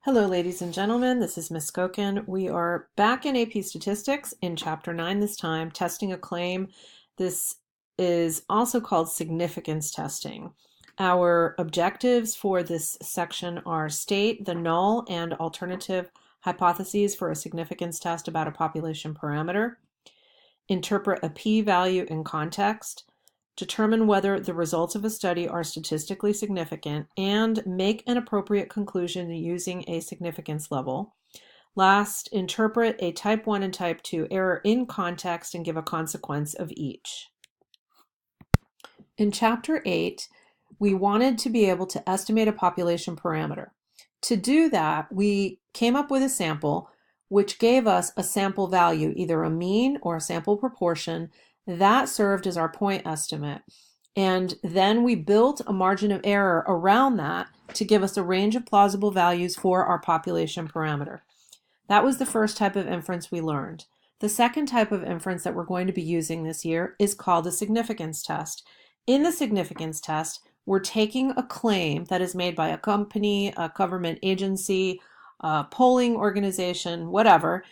Hello, ladies and gentlemen. This is Ms. Skokin. We are back in AP Statistics in Chapter 9 this time, testing a claim. This is also called significance testing. Our objectives for this section are state the null and alternative hypotheses for a significance test about a population parameter, interpret a p-value in context, determine whether the results of a study are statistically significant, and make an appropriate conclusion using a significance level. Last, interpret a type 1 and type 2 error in context and give a consequence of each. In Chapter 8, we wanted to be able to estimate a population parameter. To do that, we came up with a sample which gave us a sample value, either a mean or a sample proportion, that served as our point estimate. And then we built a margin of error around that to give us a range of plausible values for our population parameter. That was the first type of inference we learned. The second type of inference that we're going to be using this year is called a significance test. In the significance test, we're taking a claim that is made by a company, a government agency, a polling organization, whatever,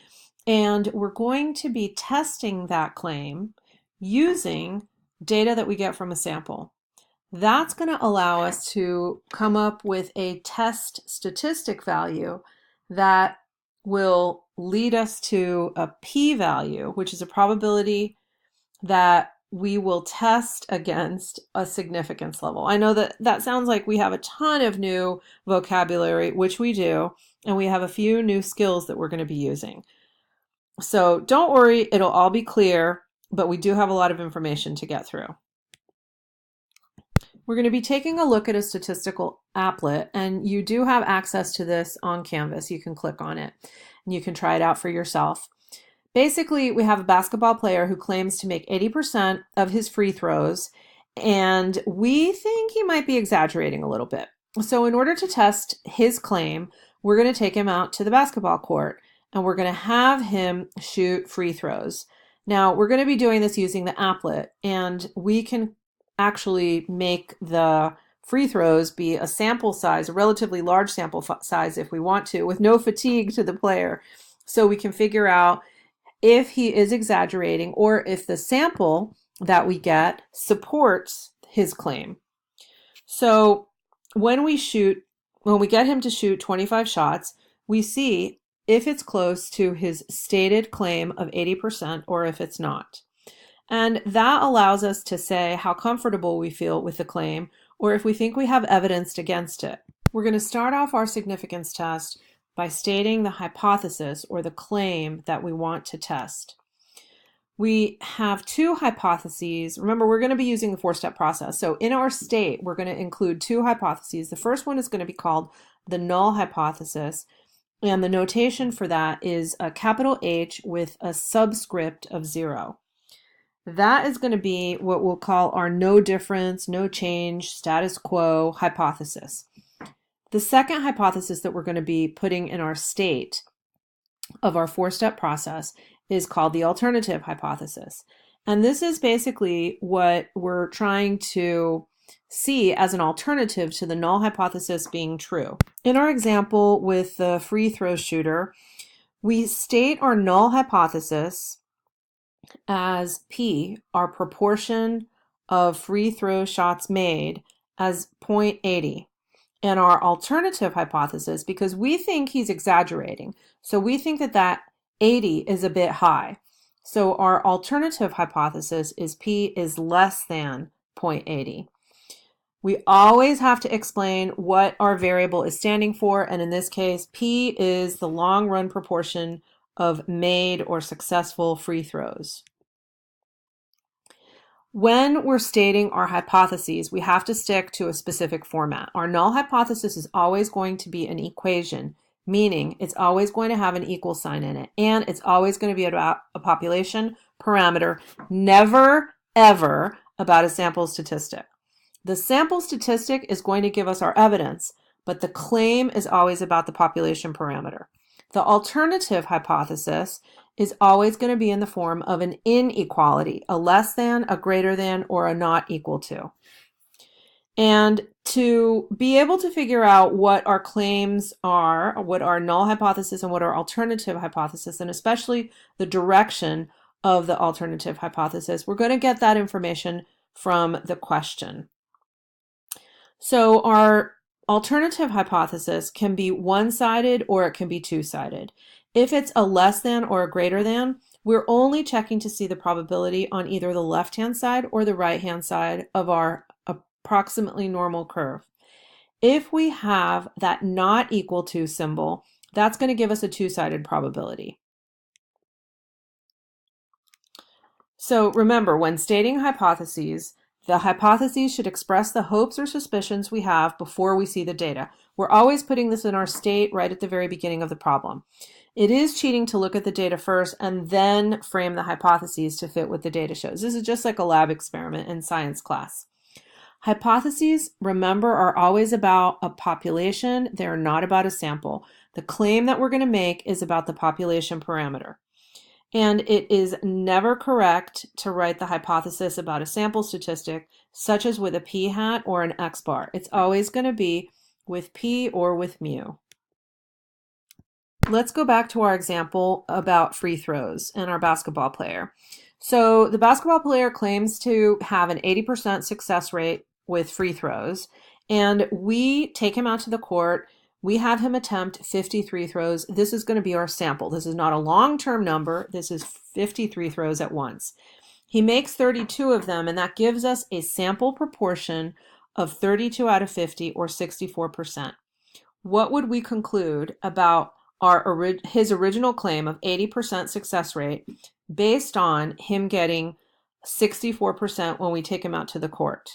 and we're going to be testing that claim using data that we get from a sample. That's going to allow us to come up with a test statistic value that will lead us to a p-value, which is a probability that we will test against a significance level. I know that sounds like we have a ton of new vocabulary, which we do, and we have a few new skills that we're going to be using. So don't worry, it'll all be clear, but we do have a lot of information to get through. We're going to be taking a look at a statistical applet, and you do have access to this on Canvas. You can click on it and you can try it out for yourself. Basically, we have a basketball player who claims to make 80% of his free throws, and we think he might be exaggerating a little bit. So in order to test his claim, we're going to take him out to the basketball court and we're going to have him shoot free throws. Now, we're going to be doing this using the applet, and we can actually make the free throws be a sample size, a relatively large sample size if we want to, with no fatigue to the player. So we can figure out if he is exaggerating or if the sample that we get supports his claim. So when we get him to shoot 25 shots, we see if it's close to his stated claim of 80% or if it's not. And that allows us to say how comfortable we feel with the claim or if we think we have evidence against it. We're going to start off our significance test by stating the hypothesis or the claim that we want to test. We have two hypotheses. Remember, we're going to be using the four-step process. So in our state, we're going to include two hypotheses. The first one is going to be called the null hypothesis, and the notation for that is a capital H with a subscript of 0. That is going to be what we'll call our no difference, no change, status quo hypothesis. The second hypothesis that we're going to be putting in our state of our four-step process is called the alternative hypothesis. And this is basically what we're trying to see as an alternative to the null hypothesis being true. In our example with the free throw shooter, we state our null hypothesis as P, our proportion of free throw shots made, as 0.80. And our alternative hypothesis, because we think he's exaggerating, so we think that 80 is a bit high. So our alternative hypothesis is P is less than 0.80. We always have to explain what our variable is standing for, and in this case, P is the long run proportion of made or successful free throws. When we're stating our hypotheses, we have to stick to a specific format. Our null hypothesis is always going to be an equation, meaning it's always going to have an equal sign in it, and it's always going to be about a population parameter, never, ever about a sample statistic. The sample statistic is going to give us our evidence, but the claim is always about the population parameter. The alternative hypothesis is always going to be in the form of an inequality, a less than, a greater than, or a not equal to. And to be able to figure out what our claims are, what our null hypothesis and what our alternative hypothesis, and especially the direction of the alternative hypothesis, we're going to get that information from the question. So our alternative hypothesis can be one-sided or it can be two-sided. If it's a less than or a greater than, we're only checking to see the probability on either the left-hand side or the right-hand side of our approximately normal curve. If we have that not equal to symbol, that's going to give us a two-sided probability. So remember, when stating hypotheses, the hypotheses should express the hopes or suspicions we have before we see the data. We're always putting this in our state right at the very beginning of the problem. It is cheating to look at the data first and then frame the hypotheses to fit what the data shows. This is just like a lab experiment in science class. Hypotheses, remember, are always about a population. They're not about a sample. The claim that we're going to make is about the population parameter. And it is never correct to write the hypothesis about a sample statistic, such as with a p-hat or an x-bar. It's always going to be with p or with mu. Let's go back to our example about free throws and our basketball player. So the basketball player claims to have an 80% success rate with free throws, and we take him out to the court. We have him attempt 53 throws. This is going to be our sample. This is not a long-term number. This is 53 throws at once. He makes 32 of them, and that gives us a sample proportion of 32 out of 50, or 64%. What would we conclude about his original claim of 80% success rate based on him getting 64% when we take him out to the court?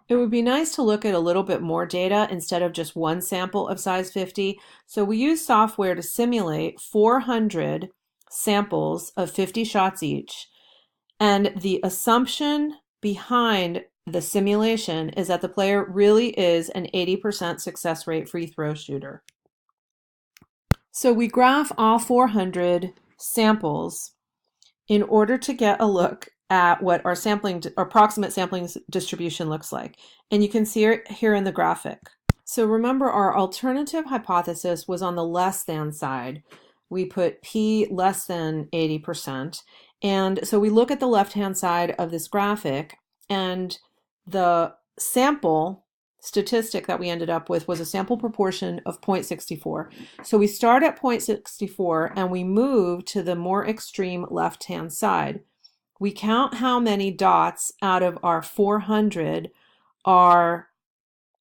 It would be nice to look at a little bit more data instead of just one sample of size 50. So we use software to simulate 400 samples of 50 shots each. And the assumption behind the simulation is that the player really is an 80% success rate free throw shooter. So we graph all 400 samples in order to get a look at what our approximate sampling distribution looks like. And you can see it here in the graphic. So remember, our alternative hypothesis was on the less than side. We put p less than 80%. And so we look at the left-hand side of this graphic, and the sample statistic that we ended up with was a sample proportion of 0.64. So we start at 0.64 and we move to the more extreme left-hand side. We count how many dots out of our 400 are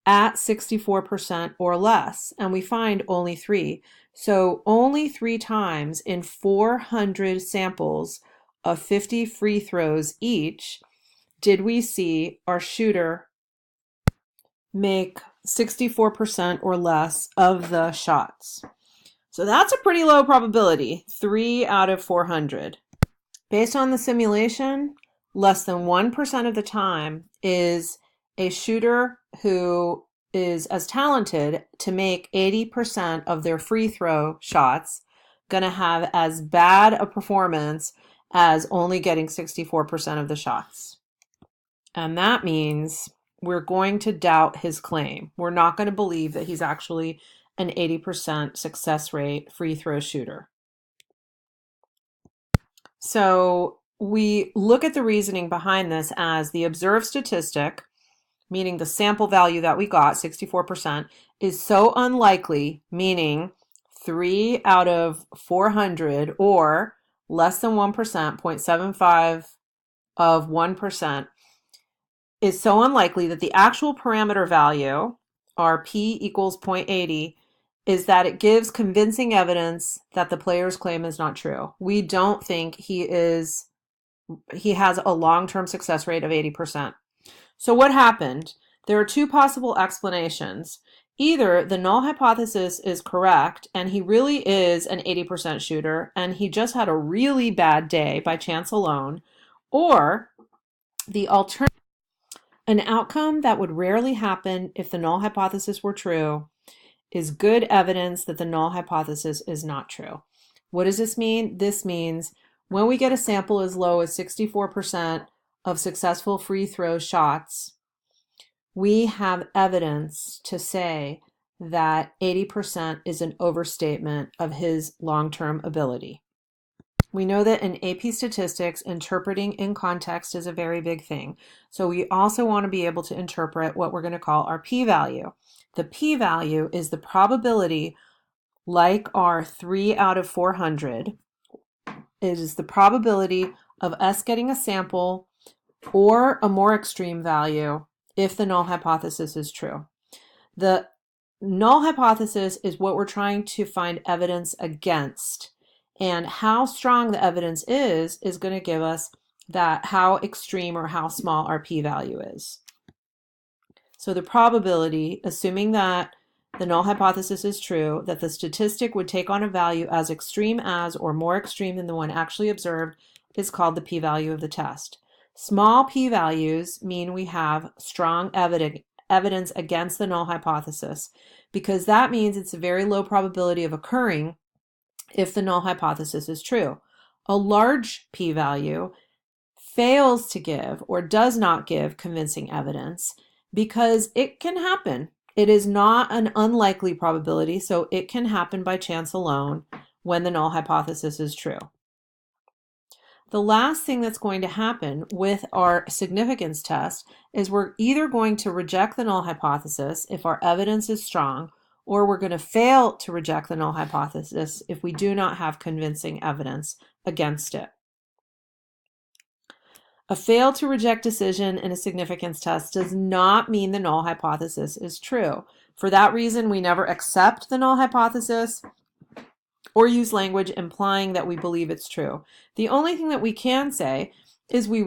at 64% or less, and we find only 3. So only 3 times in 400 samples of 50 free throws each did we see our shooter make 64% or less of the shots. So that's a pretty low probability, 3 out of 400. Based on the simulation, less than 1% of the time is a shooter who is as talented to make 80% of their free throw shots going to have as bad a performance as only getting 64% of the shots. And that means we're going to doubt his claim. We're not going to believe that he's actually an 80% success rate free throw shooter. So we look at the reasoning behind this as the observed statistic, meaning the sample value that we got, 64%, is so unlikely, meaning 3 out of 400 or less than 1%, 0.75 of 1%, is so unlikely that the actual parameter value, our p equals 0.80, is that it gives convincing evidence that the player's claim is not true. We don't think he has a long-term success rate of 80%. So what happened? There are 2 possible explanations. Either the null hypothesis is correct and he really is an 80% shooter and he just had a really bad day by chance alone, or the alternative, an outcome that would rarely happen if the null hypothesis were true, is good evidence that the null hypothesis is not true. What does this mean? This means when we get a sample as low as 64% of successful free throw shots, we have evidence to say that 80% is an overstatement of his long-term ability. We know that in AP statistics, interpreting in context is a very big thing. So we also want to be able to interpret what we're going to call our p-value. The p-value is the probability, like our 3 out of 400, it is the probability of us getting a sample or a more extreme value if the null hypothesis is true. The null hypothesis is what we're trying to find evidence against. And how strong the evidence is going to give us that how extreme or how small our p-value is. So the probability, assuming that the null hypothesis is true, that the statistic would take on a value as extreme as or more extreme than the one actually observed, is called the p-value of the test. Small p-values mean we have strong evidence against the null hypothesis, because that means it's a very low probability of occurring if the null hypothesis is true. A large p-value fails to give or does not give convincing evidence because it can happen. It is not an unlikely probability, so it can happen by chance alone when the null hypothesis is true. The last thing that's going to happen with our significance test is we're either going to reject the null hypothesis if our evidence is strong, or we're going to fail to reject the null hypothesis if we do not have convincing evidence against it. A fail to reject decision in a significance test does not mean the null hypothesis is true. For that reason, we never accept the null hypothesis or use language implying that we believe it's true. The only thing that we can say is we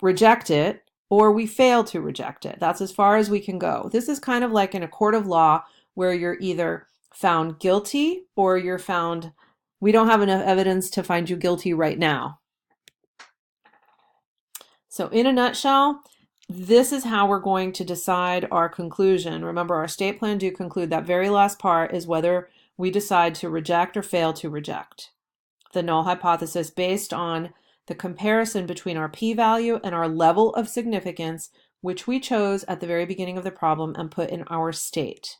reject it or we fail to reject it. That's as far as we can go. This is kind of like in a court of law where you're either found guilty or you're found, we don't have enough evidence to find you guilty right now. So in a nutshell, this is how we're going to decide our conclusion. Remember, our state plan do conclude. That very last part is whether we decide to reject or fail to reject the null hypothesis based on the comparison between our p-value and our level of significance, which we chose at the very beginning of the problem and put in our state.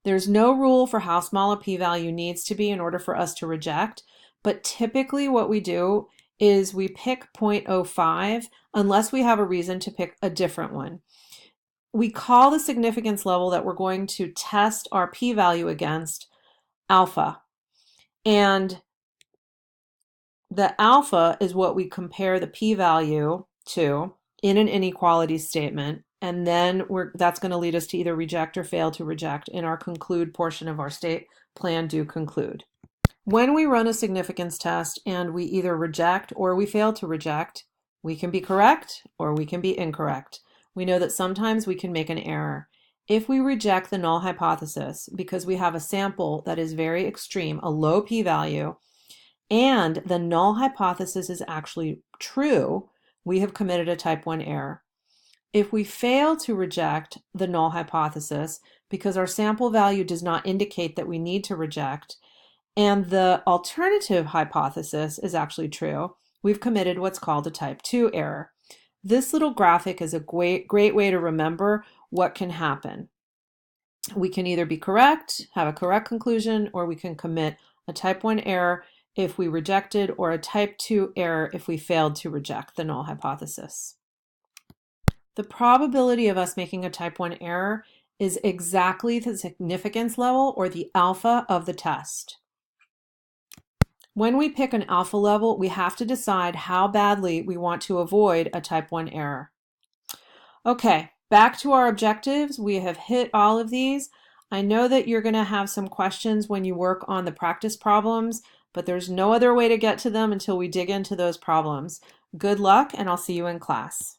There's no rule for how small a p-value needs to be in order for us to reject, but typically what we do is we pick 0.05 unless we have a reason to pick a different one. We call the significance level that we're going to test our p-value against alpha. And the alpha is what we compare the p-value to in an inequality statement. And then that's going to lead us to either reject or fail to reject in our conclude portion of our state plan do conclude. When we run a significance test and we either reject or we fail to reject, we can be correct or we can be incorrect. We know that sometimes we can make an error. If we reject the null hypothesis because we have a sample that is very extreme, a low p-value, and the null hypothesis is actually true, we have committed a type 1 error. If we fail to reject the null hypothesis because our sample value does not indicate that we need to reject, and the alternative hypothesis is actually true, we've committed what's called a type 2 error. This little graphic is a great way to remember what can happen. We can either be correct, have a correct conclusion, or we can commit a type 1 error if we rejected, or a type 2 error if we failed to reject the null hypothesis. The probability of us making a type 1 error is exactly the significance level or the alpha of the test. When we pick an alpha level, we have to decide how badly we want to avoid a type 1 error. Okay, back to our objectives. We have hit all of these. I know that you're going to have some questions when you work on the practice problems, but there's no other way to get to them until we dig into those problems. Good luck, and I'll see you in class.